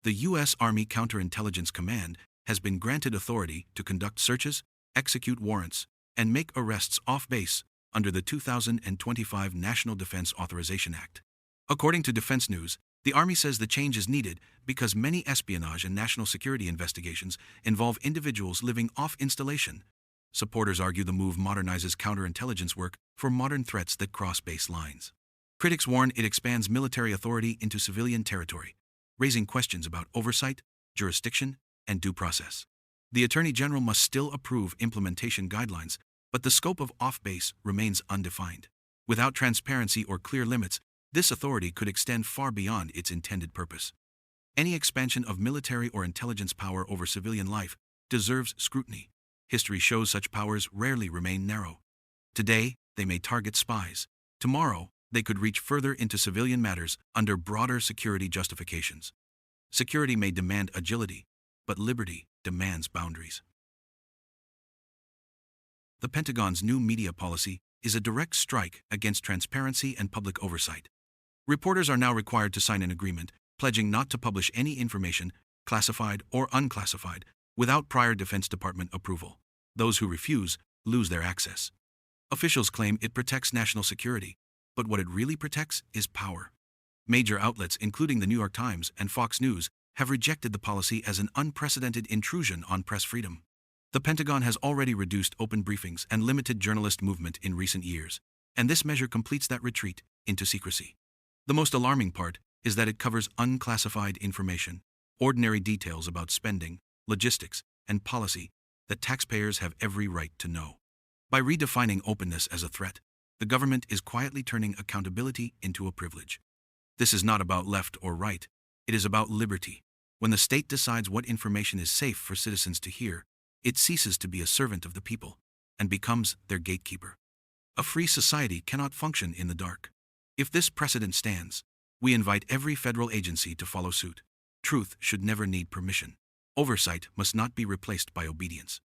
The U.S. Army Counterintelligence Command has been granted authority to conduct searches, execute warrants, and make arrests off-base under the 2025 National Defense Authorization Act. According to Defense News, the Army says the change is needed because many espionage and national security investigations involve individuals living off installation. Supporters argue the move modernizes counterintelligence work for modern threats that cross base lines. Critics warn it expands military authority into civilian territory, raising questions about oversight, jurisdiction, and due process. The Attorney General must still approve implementation guidelines, but the scope of off-base remains undefined. Without transparency or clear limits, this authority could extend far beyond its intended purpose. Any expansion of military or intelligence power over civilian life deserves scrutiny. History shows such powers rarely remain narrow. Today, they may target spies. Tomorrow, they could reach further into civilian matters under broader security justifications. Security may demand agility, but liberty demands boundaries. The Pentagon's new media policy is a direct strike against transparency and public oversight. Reporters are now required to sign an agreement pledging not to publish any information, classified or unclassified, without prior Defense Department approval. Those who refuse lose their access. Officials claim it protects national security, but what it really protects is power. Major outlets, including the New York Times and Fox News, have rejected the policy as an unprecedented intrusion on press freedom. The Pentagon has already reduced open briefings and limited journalist movement in recent years, and this measure completes that retreat into secrecy. The most alarming part is that it covers unclassified information, ordinary details about spending, logistics, and policy that taxpayers have every right to know. By redefining openness as a threat, the government is quietly turning accountability into a privilege. This is not about left or right, it is about liberty. When the state decides what information is safe for citizens to hear, it ceases to be a servant of the people and becomes their gatekeeper. A free society cannot function in the dark. If this precedent stands, we invite every federal agency to follow suit. Truth should never need permission. Oversight must not be replaced by obedience.